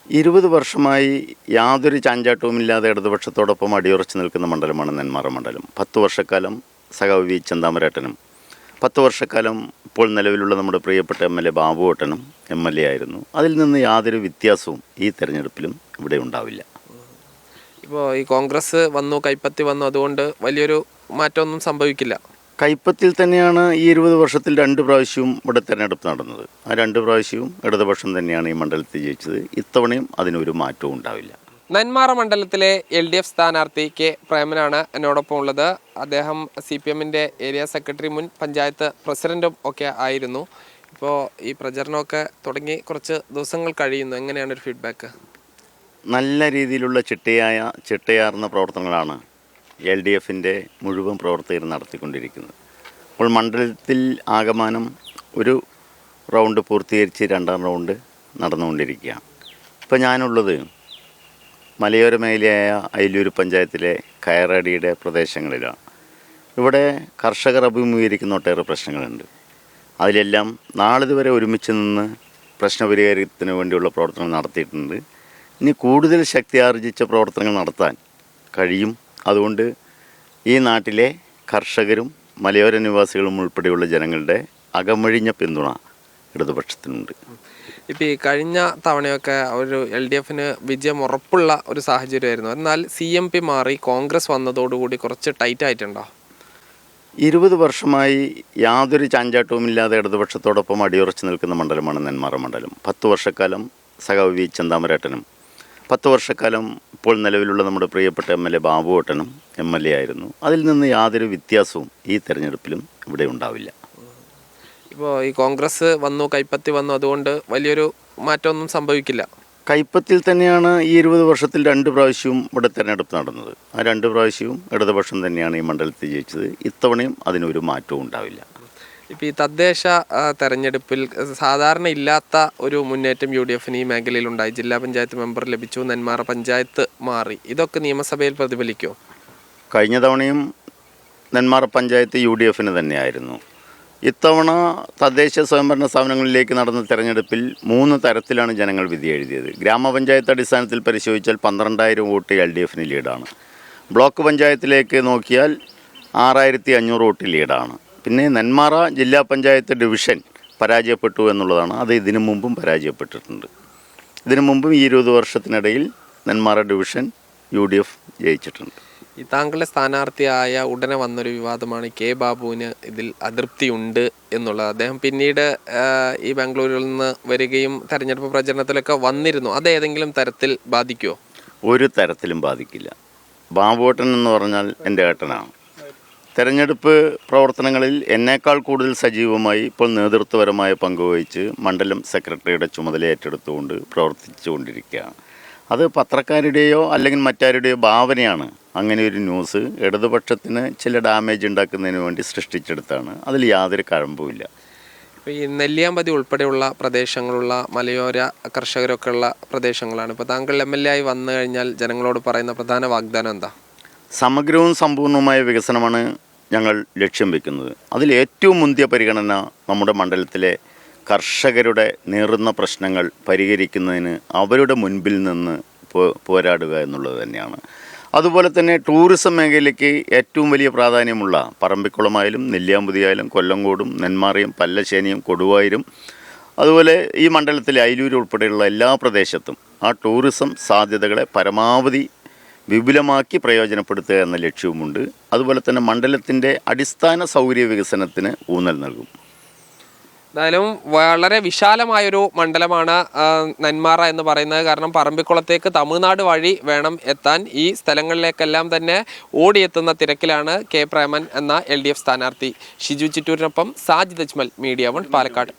20 വർഷമായി യാതൊരു ചാഞ്ചാട്ടവുമില്ലാതെ ഇടതുപക്ഷത്തോടൊപ്പം അടിയുറച്ചു നിൽക്കുന്ന മണ്ഡലമാണ് നെന്മാറ മണ്ഡലം. 10 വർഷക്കാലം സഖാവ് വി ചെന്താമരേട്ടനും 10 വർഷക്കാലം ഇപ്പോൾ നിലവിലുള്ള നമ്മുടെ പ്രിയപ്പെട്ട MLA ബാബുവേട്ടനും MLA ആയിരുന്നു. അതിൽ നിന്ന് യാതൊരു വ്യത്യാസവും ഈ തെരഞ്ഞെടുപ്പിലും ഇവിടെ ഉണ്ടാവില്ല. ഇപ്പോൾ ഈ കോൺഗ്രസ് വന്നു, കൈപ്പത്തി വന്നു, അതുകൊണ്ട് വലിയൊരു മാറ്റമൊന്നും സംഭവിക്കില്ല. കൈപ്പത്തിൽ തന്നെയാണ് ഈ 20 വർഷത്തിൽ 2 പ്രാവശ്യവും ഇവിടെ തെരഞ്ഞെടുപ്പ് നടന്നത്. ആ 2 പ്രാവശ്യവും ഇടതുപക്ഷം തന്നെയാണ് ഈ മണ്ഡലത്തിൽ ജയിച്ചത്. ഇത്തവണയും അതിനൊരു മാറ്റവും ഉണ്ടാവില്ല. നെന്മാറ മണ്ഡലത്തിലെ LDF സ്ഥാനാർത്ഥി കെ പ്രേമനാണ് എന്നോടൊപ്പം ഉള്ളത്. അദ്ദേഹം CPMൻ്റെ ഏരിയ സെക്രട്ടറി, മുൻ പഞ്ചായത്ത് പ്രസിഡൻറ്റും ഒക്കെ ആയിരുന്നു. ഇപ്പോൾ ഈ പ്രചരണമൊക്കെ തുടങ്ങി കുറച്ച് ദിവസങ്ങൾ കഴിയുന്നു. എങ്ങനെയാണ് ഒരു ഫീഡ്ബാക്ക്? നല്ല രീതിയിലുള്ള ചിട്ടയാർന്ന പ്രവർത്തനങ്ങളാണ് LDFൻ്റെ മുഴുവൻ പ്രവർത്തകർ നടത്തിക്കൊണ്ടിരിക്കുന്നത്. അപ്പോൾ മണ്ഡലത്തിൽ ആകമാനം ഒരു റൗണ്ട് പൂർത്തീകരിച്ച് 2ാം റൗണ്ട് നടന്നുകൊണ്ടിരിക്കുകയാണ്. ഇപ്പോൾ ഞാനുള്ളത് മലയോര മേഖലയായ അയിലൂർ പഞ്ചായത്തിലെ കയറാടിയുടെ പ്രദേശങ്ങളിലാണ്. ഇവിടെ കർഷകർ അഭിമുഖീകരിക്കുന്ന ഒട്ടേറെ പ്രശ്നങ്ങളുണ്ട്. അതിലെല്ലാം നാളിതുവരെ ഒരുമിച്ച് നിന്ന് പ്രശ്നപരിഹാരത്തിന് വേണ്ടിയുള്ള പ്രവർത്തനങ്ങൾ നടത്തിയിട്ടുണ്ട്. ഇനി കൂടുതൽ ശക്തി ആർജിച്ച പ്രവർത്തനങ്ങൾ നടത്താൻ കഴിയും. അതുകൊണ്ട് ഈ നാട്ടിലെ കർഷകരും മലയോര നിവാസികളും ഉൾപ്പെടെയുള്ള ജനങ്ങളുടെ അകമഴിഞ്ഞ പിന്തുണ ഇടതുപക്ഷത്തിനുണ്ട്. ഇപ്പോൾ ഈ കഴിഞ്ഞ തവണയൊക്കെ ഒരു LDFന് വിജയം ഉറപ്പുള്ള ഒരു സാഹചര്യമായിരുന്നു. എന്നാൽ CMP മാറി കോൺഗ്രസ് വന്നതോടുകൂടി കുറച്ച് ടൈറ്റ് ആയിട്ടുണ്ടോ? 20 വർഷമായി യാതൊരു ചാഞ്ചാട്ടവുമില്ലാതെ ഇടതുപക്ഷത്തോടൊപ്പം അടിയുറച്ചു നിൽക്കുന്ന മണ്ഡലമാണ് നെന്മാറ മണ്ഡലം. 10 വർഷക്കാലം സഖാവ് വി ചെന്താമരേട്ടനും 10 വർഷക്കാലം ഇപ്പോൾ നിലവിലുള്ള നമ്മുടെ പ്രിയപ്പെട്ട MLA ബാബുവേട്ടനും MLA ആയിരുന്നു. അതിൽ നിന്ന് യാതൊരു വ്യത്യാസവും ഈ തെരഞ്ഞെടുപ്പിലും ഇവിടെ ഉണ്ടാവില്ല. ഇപ്പോൾ ഈ കോൺഗ്രസ് വന്നു, കൈപ്പത്തി വന്നു, അതുകൊണ്ട് വലിയൊരു മാറ്റമൊന്നും സംഭവിക്കില്ല. കൈപ്പത്തിൽ തന്നെയാണ് ഈ 20 വർഷത്തിൽ 2 പ്രാവശ്യവും ഇവിടെ തെരഞ്ഞെടുപ്പ് നടന്നത്. ആ 2 പ്രാവശ്യവും ഇടതുപക്ഷം തന്നെയാണ് ഈ മണ്ഡലത്തിൽ ജയിച്ചത്. ഇത്തവണയും അതിനൊരു മാറ്റവും ഉണ്ടാവില്ല. ഇപ്പോൾ ഈ തദ്ദേശ തെരഞ്ഞെടുപ്പിൽ സാധാരണ ഇല്ലാത്ത ഒരു മുന്നേറ്റം UDFന് ഈ മേഖലയിലുണ്ടായി. ജില്ലാ പഞ്ചായത്ത് മെമ്പർ ലഭിച്ചു, നെന്മാറ പഞ്ചായത്ത് മാറി. ഇതൊക്കെ നിയമസഭയിൽ പ്രതിഫലിക്കുമോ? കഴിഞ്ഞ തവണയും നെന്മാറ പഞ്ചായത്ത് UDFന് തന്നെയായിരുന്നു. ഇത്തവണ തദ്ദേശ സ്വയംഭരണ സ്ഥാപനങ്ങളിലേക്ക് നടന്ന തെരഞ്ഞെടുപ്പിൽ 3 തരത്തിലാണ് ജനങ്ങൾ വിധി എഴുതിയത്. ഗ്രാമപഞ്ചായത്ത് അടിസ്ഥാനത്തിൽ പരിശോധിച്ചാൽ 12,000 വോട്ട് LDFന് ലീഡാണ്. ബ്ലോക്ക് പഞ്ചായത്തിലേക്ക് നോക്കിയാൽ 6,500 വോട്ട് ലീഡാണ്. പിന്നെ നെന്മാറ ജില്ലാ പഞ്ചായത്ത് ഡിവിഷൻ പരാജയപ്പെട്ടു എന്നുള്ളതാണ്. അത് ഇതിനു മുമ്പും പരാജയപ്പെട്ടിട്ടുണ്ട്. ഇതിനു മുമ്പും ഈ 20 വർഷത്തിനിടയിൽ നെന്മാറ ഡിവിഷൻ UDF ജയിച്ചിട്ടുണ്ട്. ഈ താങ്കളുടെ സ്ഥാനാർത്ഥിയായ ഉടനെ വന്നൊരു വിവാദമാണ് കെ ബാബുവിന് ഇതിൽ അതൃപ്തിയുണ്ട് എന്നുള്ളത്. അദ്ദേഹം പിന്നീട് ഈ ബാംഗ്ലൂരിൽ നിന്ന് വരികയും തെരഞ്ഞെടുപ്പ് പ്രചരണത്തിലൊക്കെ വന്നിരുന്നു. അത് ഏതെങ്കിലും തരത്തിൽ ബാധിക്കുമോ? ഒരു തരത്തിലും ബാധിക്കില്ല. ബാബുവേട്ടൻ എന്ന് പറഞ്ഞാൽ എൻ്റെ ഏട്ടനാണ്. തെരഞ്ഞെടുപ്പ് പ്രവർത്തനങ്ങളിൽ എന്നേക്കാൾ കൂടുതൽ സജീവമായി ഇപ്പോൾ നേതൃത്വപരമായ പങ്കുവഹിച്ച് മണ്ഡലം സെക്രട്ടറിയുടെ ചുമതല ഏറ്റെടുത്തുകൊണ്ട് പ്രവർത്തിച്ചുകൊണ്ടിരിക്കുകയാണ്. അത് പത്രക്കാരുടെയോ അല്ലെങ്കിൽ മറ്റാരുടെയോ ഭാവനയാണ്. അങ്ങനെ ഒരു ന്യൂസ് ഇടതുപക്ഷത്തിന് ചില ഡാമേജ് ഉണ്ടാക്കുന്നതിന് വേണ്ടി സൃഷ്ടിച്ചെടുത്താണ്. അതിൽ യാതൊരു കഴമ്പുമില്ല. ഇപ്പോൾ ഈ നെല്ലിയാമ്പതി ഉൾപ്പെടെയുള്ള പ്രദേശങ്ങളുള്ള മലയോര കർഷകരൊക്കെ ഉള്ള പ്രദേശങ്ങളാണ്. ഇപ്പോൾ താങ്കൾ MLA ആയി വന്നു കഴിഞ്ഞാൽ ജനങ്ങളോട് പറയുന്ന പ്രധാന വാഗ്ദാനം എന്താ? സമഗ്രവും സമ്പൂർണവുമായ വികസനമാണ് ഞങ്ങൾ ലക്ഷ്യം വയ്ക്കുന്നത്. അതിൽ ഏറ്റവും മുന്തിയ പരിഗണന നമ്മുടെ മണ്ഡലത്തിലെ കർഷകരുടെ നേറുന്ന പ്രശ്നങ്ങൾ പരിഹരിക്കുന്നതിന് അവരുടെ മുൻപിൽ നിന്ന് പോരാടുക എന്നുള്ളത് തന്നെയാണ്. അതുപോലെ തന്നെ ടൂറിസം മേഖലയ്ക്ക് ഏറ്റവും വലിയ പ്രാധാന്യമുള്ള പറമ്പിക്കുളമായാലും നെല്ലിയാമ്പതിയായാലും കൊല്ലങ്കോടും നെന്മാറയും പല്ലശ്ശേനിയും കൊടുവായൂരും അതുപോലെ ഈ മണ്ഡലത്തിലെ അയിലൂർ ഉൾപ്പെടെയുള്ള എല്ലാ പ്രദേശത്തും ആ ടൂറിസം സാധ്യതകളെ പരമാവധി വിപുലമാക്കി പ്രയോജനപ്പെടുത്തുക എന്ന ലക്ഷ്യവുമുണ്ട്. അതുപോലെ തന്നെ മണ്ഡലത്തിൻ്റെ അടിസ്ഥാന സൗകര്യ വികസനത്തിന് ഊന്നൽ നൽകും. എന്തായാലും വളരെ വിശാലമായൊരു മണ്ഡലമാണ് നെന്മാറ എന്ന് പറയുന്നത്. കാരണം പറമ്പിക്കുളത്തേക്ക് തമിഴ്നാട് വഴി വേണം എത്താൻ. ഈ സ്ഥലങ്ങളിലേക്കെല്ലാം തന്നെ ഓടിയെത്തുന്ന തിരക്കിലാണ് കെ പ്രേമൻ എന്ന LDF സ്ഥാനാർത്ഥി. ഷിജു ചിറ്റൂരിനൊപ്പം സാജിദ് അജ്മൽ, മീഡിയ 1 പാലക്കാട്.